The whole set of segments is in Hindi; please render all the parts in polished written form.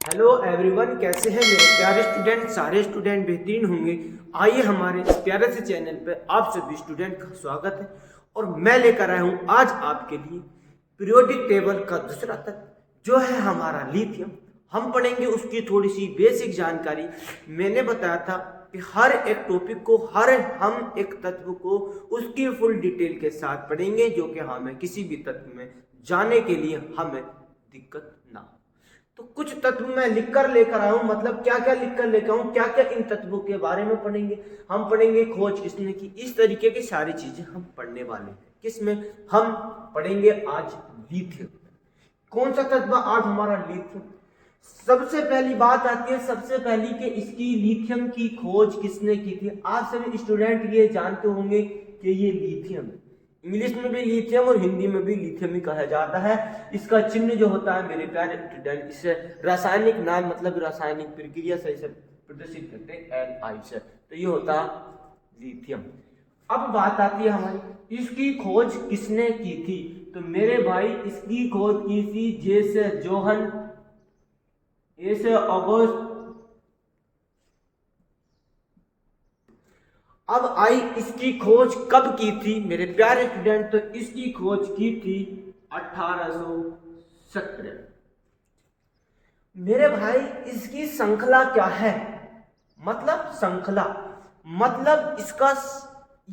हेलो एवरीवन, कैसे हैं मेरे प्यारे स्टूडेंट। सारे स्टूडेंट बेहतरीन होंगे। आइए हमारे इस प्यारे से चैनल पर आप सभी स्टूडेंट का स्वागत है। और मैं लेकर आया हूं आज आपके लिए पीरियोडिक टेबल का दूसरा तत्व जो है हमारा लिथियम। हम पढ़ेंगे उसकी थोड़ी सी बेसिक जानकारी। मैंने बताया था कि हर एक टॉपिक को हम एक तत्व को उसकी फुल डिटेल के साथ पढ़ेंगे, जो कि हमें किसी भी तत्व में जाने के लिए हमें दिक्कत ना हो। तो कुछ तत्व मैं लिखकर लेकर आया हूं, मतलब क्या क्या लिखकर लेकर आऊं, क्या क्या इन तत्वों के बारे में पढ़ेंगे। हम पढ़ेंगे खोज किसने की, इस तरीके की सारी चीजें हम पढ़ने वाले हैं। किसमें हम पढ़ेंगे आज? लिथियम। कौन सा तत्व आज हमारा? लिथियम। सबसे पहली बात आती है, सबसे पहली कि इसकी लिथियम की खोज किसने की थी। आप सभी स्टूडेंट ये जानते होंगे कि ये लिथियम, इंग्लिश में भी लिथियम और हिंदी में भी लिथियम ही कहा जाता है। इसका चिन्ह जो होता है मेरे प्यारे स्टूडेंट, इसे रासायनिक नाम मतलब रासायनिक प्रक्रिया से इसे प्रदर्शित करते हैं Ni से, तो ये होता लिथियम। अब बात आती है हमारी, इसकी खोज किसने की थी। तो मेरे भाई इसकी खोज की थी जे से जोहन, ए से ऑगस्ट। अब आई इसकी खोज कब की थी मेरे प्यारे स्टूडेंट, तो इसकी खोज की थी 1817। मेरे भाई इसकी श्रृंखला क्या है, मतलब श्रृंखला मतलब इसका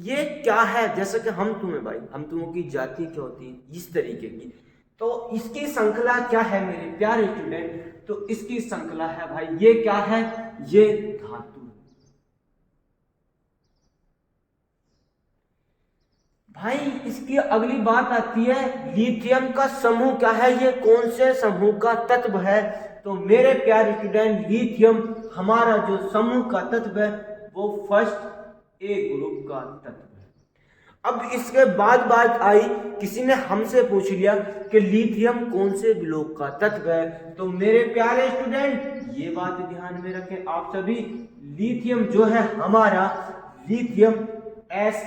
ये क्या है। जैसे कि हम तुम्हें भाई, हम तुम्हों की जाति क्या होती है इस तरीके की, तो इसकी श्रृंखला क्या है मेरे प्यारे स्टूडेंट। तो इसकी श्रृंखला है भाई, ये क्या है, ये धातु। भाई इसकी अगली बात आती है, लिथियम का समूह क्या है, ये कौन से समूह का तत्व है। तो मेरे प्यारे स्टूडेंट लिथियम हमारा जो समूह का तत्व है वो फर्स्ट ए ग्रुप का तत्व है। अब इसके बाद बात आई, किसी ने हमसे पूछ लिया कि लिथियम कौन से ब्लॉक का तत्व है। तो मेरे प्यारे स्टूडेंट ये बात ध्यान में रखें आप सभी, लिथियम जो है हमारा, लिथियम एस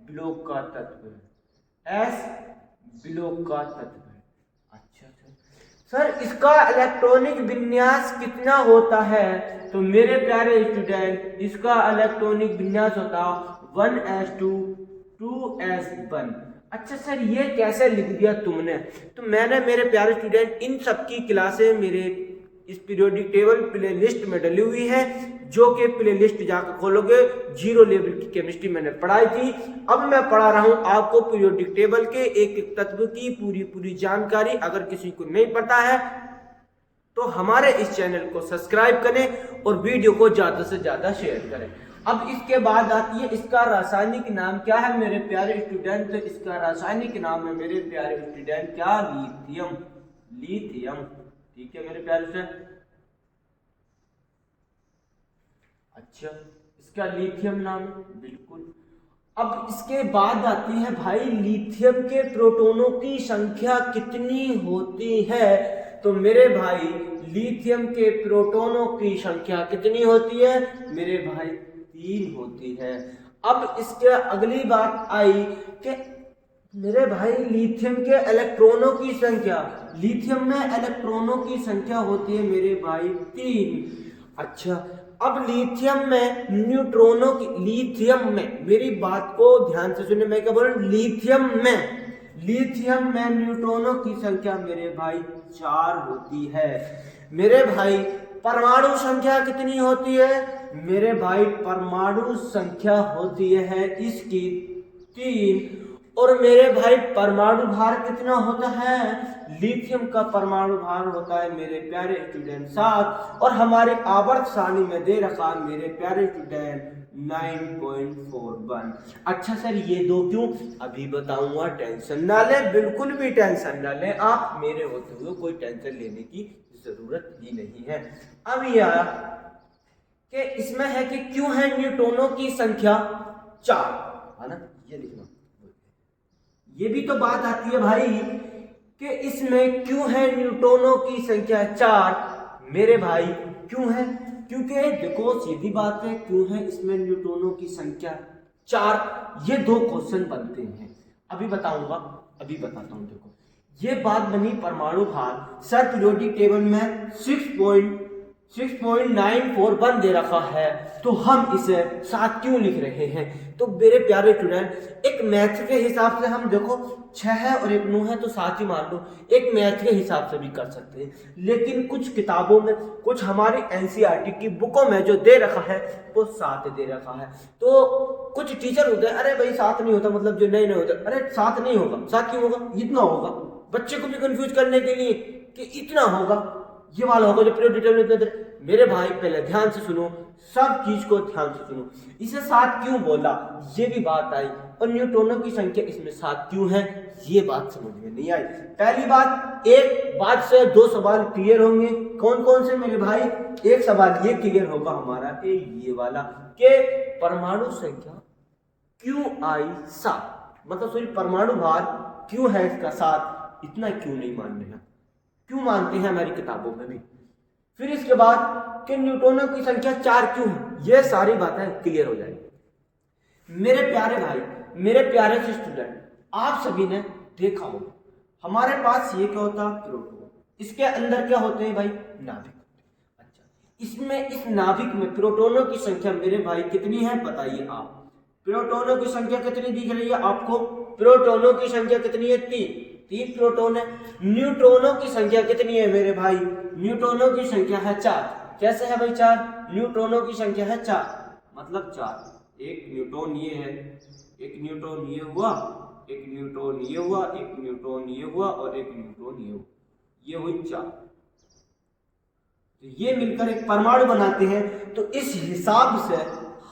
ब्लॉक का तत्व है, एस ब्लॉक का तत्व है। अच्छा सर इसका इलेक्ट्रॉनिक विन्यास कितना होता है। तो मेरे प्यारे स्टूडेंट इसका इलेक्ट्रॉनिक विन्यास होता 1s2 2s1। अच्छा सर ये कैसे लिख दिया तुमने। तो मैंने मेरे प्यारे स्टूडेंट इन सबकी क्लासें मेरे इस पीरियोडिक टेबल प्लेलिस्ट में डली हुई है, जो कि प्लेलिस्ट जाकर खोलोगे, जीरो लेवल की केमिस्ट्री मैंने पढ़ाई थी। अब मैं पढ़ा रहा हूं आपको पीरियोडिक टेबल के एक एक तत्व की पूरी जानकारी। अगर किसी को नहीं पता है तो हमारे इस चैनल को सब्सक्राइब करें और वीडियो को ज्यादा से ज्यादा शेयर करें। अब इसके बाद आती है, इसका रासायनिक नाम क्या है मेरे प्यारे स्टूडेंट। तो इसका रासायनिक नाम है मेरे प्यारे स्टूडेंट क्या, लिथियम। लिथियम, ठीक है मेरे प्यारे से। अच्छा इसका लिथियम नाम है, बिल्कुल। अब इसके बाद आती है भाई, लिथियम के प्रोटॉनों की संख्या कितनी होती है। तो मेरे भाई लिथियम के प्रोटॉनों की संख्या कितनी होती है मेरे भाई, 3 होती है। अब इसके अगली बात आई कि मेरे भाई लिथियम के इलेक्ट्रॉनों की संख्या, लिथियम में इलेक्ट्रॉनों की संख्या होती है मेरे भाई 3। अच्छा अब लिथियम में न्यूट्रॉनों की, लिथियम में, मेरी बात को ध्यान से सुनिए, मैं क्या बोल रहा हूं, लिथियम में न्यूट्रॉनों की संख्या मेरे भाई 4 होती है। मेरे भाई परमाणु संख्या कितनी होती है मेरे भाई, परमाणु संख्या होती है इसकी 3। और मेरे भाई परमाणु भार कितना होता है, लिथियम का परमाणु भार होता है मेरे प्यारे स्टूडेंट 7। और हमारे आवर्त सारणी में दे रखा मेरे प्यारे स्टूडेंट 9.41। अच्छा सर ये दो क्यों, अभी बताऊंगा, टेंशन ना लें, बिल्कुल भी टेंशन ना लें आप, मेरे होते हुए कोई टेंशन लेने की जरूरत ही नहीं है। अब ये आया कि इसमें है कि क्यों है न्यूट्रॉनों की संख्या 4, है ना, ये लिखना। ये भी तो बात आती है भाई कि इसमें क्यों है न्यूट्रॉनों की संख्या 4 मेरे भाई, क्यों है, क्योंकि देखो सीधी बात है, क्यों है इसमें न्यूट्रॉनों की संख्या 4, ये 2 क्वेश्चन बनते हैं। अभी बताऊंगा, अभी बताता हूं। देखो ये बात बनी परमाणु भार। सर पीरियोडिक टेबल में 6.94 दे रखा है, तो हम इसे 7 क्यों लिख रहे हैं? तो मेरे प्यारे स्टूडेंट, एक मैथ के हिसाब से हम देखो 6 है और एक 9 है तो 7 ही मान लो, एक मैथ के हिसाब से भी कर सकते हैं। लेकिन कुछ किताबों में, कुछ हमारी एनसीईआरटी की बुकों में जो दे रखा है वो 7 दे रखा है। तो कुछ टीचर होते हैं, अरे भाई 7 नहीं होता, मतलब जो नहीं होता, अरे 7 नहीं होगा, 7 क्यों होगा, इतना होगा, बच्चे को भी कंफ्यूज करने के लिए कि इतना होगा, ये वाला होगा जो पीरियोडिक टेबल। मेरे भाई पहले ध्यान से सुनो, सब चीज को ध्यान से सुनो। इसे 7 क्यों बोला, ये भी बात आई, और न्यूट्रॉनों की संख्या इसमें 7 क्यों है, ये बात समझ में नहीं आई। पहली बात, एक बात से 2 सवाल क्लियर होंगे। कौन कौन से मेरे भाई? एक सवाल ये क्लियर होगा हमारा, ये वाला, के परमाणु संख्या क्यों आई 7, मतलब सॉरी परमाणु भार क्यों है इसका 7, इतना क्यों नहीं मान रहे हैं, क्यों मानते हैं हमारी किताबों में भी। फिर इसके बाद कि न्यूट्रॉनों की संख्या 4 क्यों है, ये सारी बातें क्लियर हो जाएगी। मेरे प्यारे भाई, मेरे प्यारे से स्टूडेंट, आप सभी ने देखा होगा हमारे पास ये क्या होता है, प्रोटॉन, इसके अंदर क्या होते हैं भाई, नाभिक। अच्छा, इसमें इस नाभिक में प्रोटॉनों की संख्या मेरे भाई कितनी है बताइए आप? प्रोटॉनों की संख्या कितनी दिख रही है आपको? प्रोटॉनों की संख्या कितनी है? 3 प्रोटॉन है। न्यूट्रॉनों की संख्या कितनी है मेरे भाई? न्यूट्रॉनों की संख्या है 4। कैसे है भाई 4? न्यूट्रॉनों की संख्या है 4, मतलब 4। एक न्यूट्रॉन ये है, एक न्यूट्रॉन ये हुआ, एक न्यूट्रॉन ये हुआ, एक न्यूट्रॉन ये हुआ और एक न्यूट्रॉन ये हुआ, ये हुई 4। तो ये मिलकर एक परमाणु बनाते हैं। तो इस हिसाब से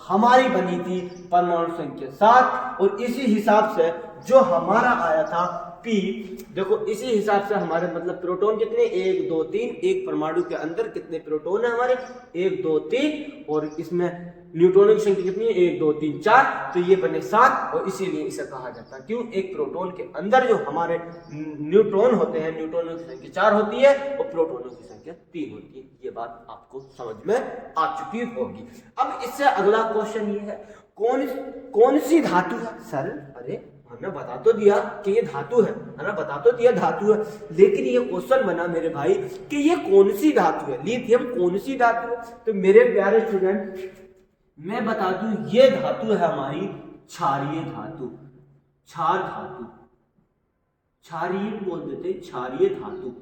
हमारी बनी थी परमाणु संख्या 7, और इसी हिसाब से जो हमारा आया था P, देखो इसी हिसाब से हमारे मतलब प्रोटॉन कितने, 1 2 3, एक परमाणु के अंदर कितने प्रोटॉन है हमारे, 1 2 3, और इसमें न्यूट्रॉनों की संख्या कितनी है, 1 2 3 4, तो ये बने 7, और इसीलिए इसे कहा जाता है क्यों, एक प्रोटॉन के अंदर जो हमारे न्यूट्रॉन होते हैं, न्यूट्रॉनों की संख्या 4 होती है और प्रोटॉनों की संख्या 3 होती है। ये बात आपको समझ में आ चुकी होगी। अब इससे अगला क्वेश्चन ये है, कौन सी धातु है? सर अरे हमने बता तो दिया कि ये धातु है ना, बता तो दिया धातु है, लेकिन ये क्वेश्चन बना मेरे भाई कि ये कौन सी धातु है, लिथियम कौन सी धातु है? तो मेरे प्यारे स्टूडेंट, मैं बता दूं, ये धातु है हमारी क्षारीय धातु, क्षार धातु, क्षारीय बोल देते, क्षारीय धातु,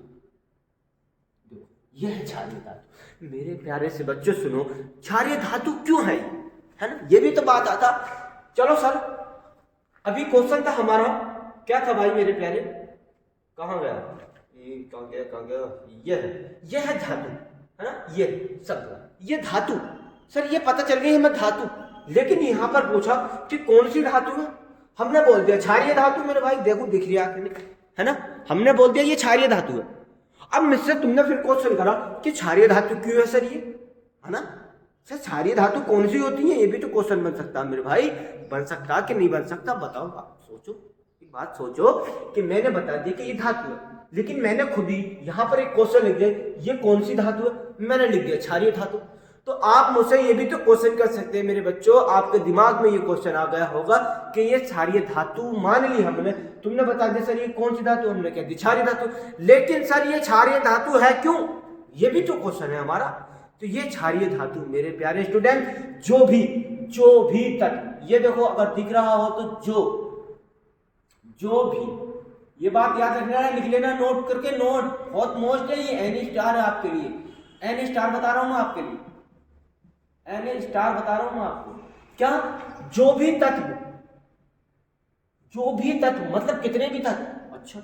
यह है क्षारीय धातु। मेरे प्यारे से बच्चों सुनो, क्षारीय धातु क्यों है ना, ये भी तो बात आता। चलो सर, अभी क्वेश्चन था हमारा, क्या था भाई मेरे प्यारे, कहाँ गया, कहाँ गया, ये है धातु है ना, ये सब ये धातु। सर ये पता चल गई हमें धातु, लेकिन यहाँ पर पूछा कि कौन सी धातु है, हमने बोल दिया क्षारीय धातु। मेरे भाई देखो दिख रही है ना, हमने बोल दिया ये क्षारीय धातु है। अब मुझसे तुमने फिर क्वेश्चन करा कि क्षारीय धातु क्यों है सर, ये है ना सर, क्षारीय धातु कौन सी होती है, ये भी तो क्वेश्चन बन सकता है मेरे भाई, बन सकता कि नहीं बन सकता, बताओ आप सोचो, एक बात सोचो कि मैंने बता दिया कि ये धातु है, लेकिन मैंने खुद ही यहाँ पर एक क्वेश्चन लिख दिया, ये कौन सी धातु है, मैंने लिख दिया क्षारीय धातु। तो आप मुझसे ये भी तो क्वेश्चन कर सकते हैं मेरे बच्चों, आपके दिमाग में ये क्वेश्चन आ गया होगा कि ये क्षारीय धातु मान ली हमने, तुमने बता दिया सर ये कौन सी धातु, हमने कह दी क्षारीय धातु, लेकिन सर ये क्षारीय धातु है क्यों, ये भी तो क्वेश्चन है हमारा। तो ये क्षारीय धातु मेरे प्यारे स्टूडेंट, जो भी तत्व, ये देखो अगर दिख रहा हो तो जो भी, ये बात याद रखना है, लिख लेना नोट करके, नोट बहुत मोस्ट है, ये एन स्टार है आपके लिए, एन स्टार बता रहा हूं मैं आपके लिए, एन स्टार बता रहा हूं मैं आपको, क्या, जो भी तत्व मतलब कितने भी तत्व, अच्छा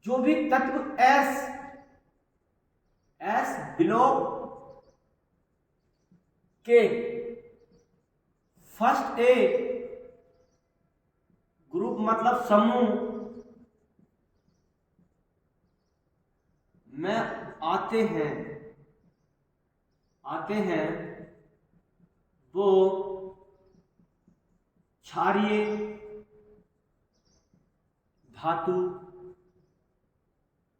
जो भी तत्व एस बिलोंग के फर्स्ट ए ग्रुप मतलब समूह में आते हैं वो क्षारीय धातु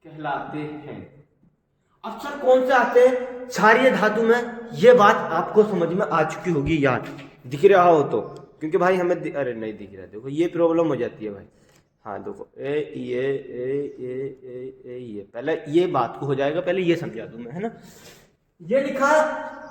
कहलाते हैं। अब सर कौन से आते हैं क्षारीय धातु में, ये बात आपको समझ में आ चुकी होगी, याद दिख रहा हो तो, क्योंकि भाई हमें अरे नहीं दिख रहा, देखो ये प्रॉब्लम हो जाती है भाई, हाँ देखो ये पहले ये बात को हो जाएगा, पहले ये समझा दूं मैं, है ना। ये लिखा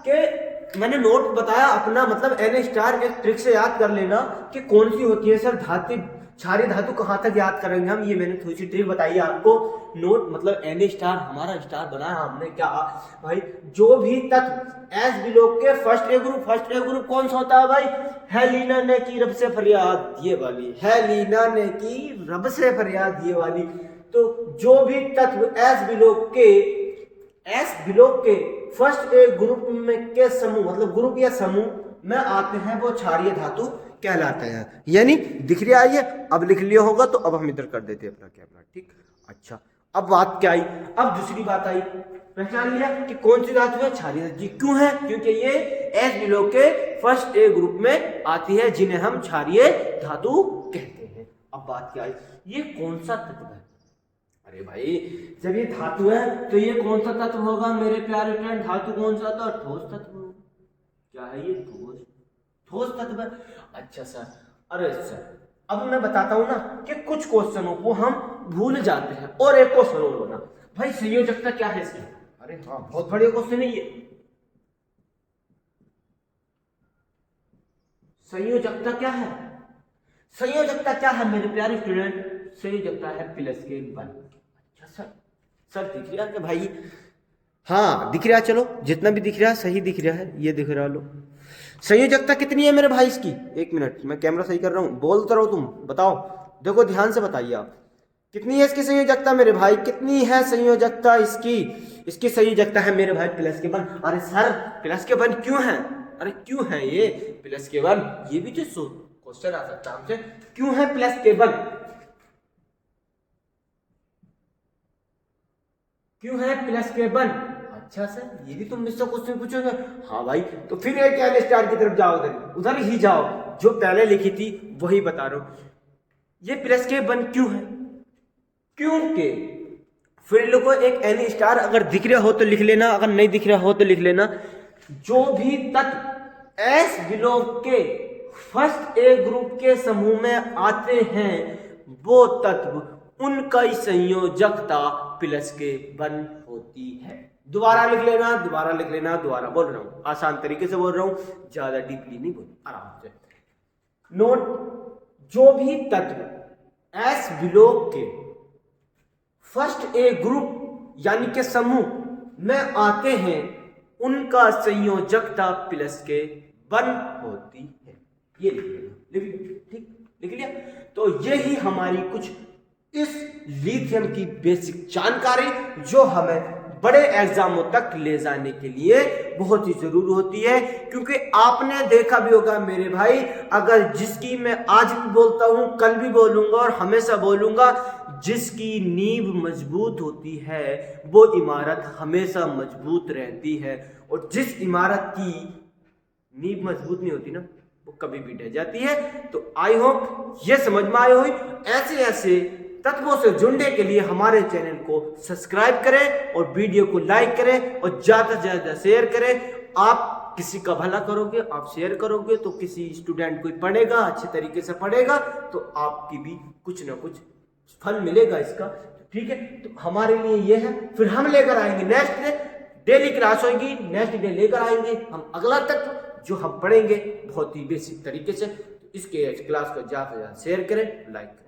कि मैंने नोट बताया अपना, मतलब एन स्टार एक ट्रिक से याद कर लेना कि कौन सी होती है सर धातु, क्षारीय धातु कहाँ तक याद करेंगे हम, ये मैंने थोड़ी सी ट्रिक बताई आपको। नोट मतलब एन स्टार, हमारा स्टार बनाया हमने क्या भाई, जो भी तत्व एस बिलोग के first A group, first A group कौन सा होता है भाई, है लीना ने की रब से फरियाद ये वाली, है लीना ने की रब से फरियाद ये वाली। तो जो भी तत्व एस बिलोग के फर्स्ट ए ग्रुप में के समूह, मतलब ग्रुप या समूह में आते हैं, वो क्षारीय धातु कहलाता है। यानी दिख रहा है ये, अब लिख लिया होगा तो अब हम इधर कर देते हैं अपना कैमरा, ठीक। अच्छा अब बात क्या आई, अब दूसरी बात आई, पहचान लिया कि कौन सी धातु है, क्षारीय धातु। क्यों है, क्योंकि ये एस बिलोग के फर्स्ट ए ग्रुप में आती है, जिन्हें हम क्षारीय धातु कहते हैं। अब बात क्या आई, ये कौन सा तत्व है, अरे भाई जब ये धातु है तो ये कौन सा तत्व होगा मेरे प्यारे फ्रेंड, धातु कौन सा था, ठोस तत्व। क्या है ये, ठोस तत्व है। अच्छा सर, अरे सर अब मैं बताता हूं ना कि कुछ क्वेश्चनों को हम भूल जाते हैं, और एक क्वेश्चन और होना भाई, संयोजकता क्या है इसकी, अरे हाँ बहुत बढ़िया क्वेश्चन है ये। संयोजकता क्या है, संयोजकता क्या है मेरे प्यारे स्टूडेंट, संयोजकता है प्लस के बल। अच्छा सर दिख रहा है भाई, हाँ दिख रहा है, चलो जितना भी दिख रहा है सही दिख रहा है, ये दिख रहा लो। संयोजकता कितनी है मेरे भाई इसकी, एक मिनट मैं कैमरा सही कर रहा हूँ, बोलते रहो तुम, बताओ, देखो ध्यान से बताइए आप, कितनी है इसकी संयोजकता मेरे भाई, कितनी है संयोजकता इसकी, इसकी संयोजकता है मेरे भाई प्लस के वन। अरे सर प्लस के वन क्यों है, अरे क्यों है ये प्लस के वन, ये भी तो क्वेश्चन आ सकता है हमसे, क्यों है प्लस के वन, क्यों है प्लस के वन। अच्छा सर ये भी तुम मुझसे क्वेश्चन पूछोगे, हाँ भाई तो फिर एक एन स्टार की तरफ जाओ, उधर ही जाओ, जो पहले लिखी थी वही बता रहा हूं। ये प्लस के वन क्यों है, क्योंकि फिर लोगों एक एन स्टार अगर दिख रहा हो तो लिख लेना, अगर नहीं दिख रहा हो तो लिख लेना, जो भी तत्व एस बिलोग के फर्स्ट ए ग्रुप के समूह में आते हैं, वो तत्व उनका ही संयोजकता प्लस के वन होती है। दोबारा लिख लेना, दोबारा लिख लेना, दोबारा बोल रहा हूं, आसान तरीके से बोल रहा हूं, ज्यादा डीपली नहीं बोल, आराम से नोट, जो भी तत्व एस बिलोग के फर्स्ट ए ग्रुप यानी के समूह में आते हैं, उनका संयोजकता प्लस के वन होती है, ये लिख लेना, लिख लिया, ठीक लिख लिया। तो ये ही हमारी कुछ इस लिथियम की बेसिक जानकारी, जो हमें बड़े एग्जामों तक ले जाने के लिए बहुत ही जरूरी होती है। क्योंकि आपने देखा भी होगा मेरे भाई, अगर जिसकी मैं आज भी बोलता हूं, कल भी बोलूंगा और हमेशा बोलूंगा, जिसकी नींव मजबूत होती है वो इमारत हमेशा मजबूत रहती है, और जिस इमारत की नींव मजबूत नहीं होती ना, वो कभी भी ढह जाती है। तो आई होप ये समझ में आए हो। ऐसे ऐसे तत्वों से जुड़ने के लिए हमारे चैनल को सब्सक्राइब करें और वीडियो को लाइक करें और ज्यादा से ज्यादा शेयर करें। आप किसी का भला करोगे, आप शेयर करोगे तो किसी स्टूडेंट को पढ़ेगा, अच्छे तरीके से पढ़ेगा, तो आपकी भी कुछ ना कुछ फल मिलेगा इसका, ठीक है। तो हमारे लिए ये है, फिर हम लेकर आएंगे नेक्स्ट डे, डेली क्लास होगी, नेक्स्ट डे लेकर आएंगे हम अगला तत्व जो हम पढ़ेंगे बहुत ही बेसिक तरीके से। इसके क्लास को ज्यादा से ज्यादा शेयर करें, लाइक करें।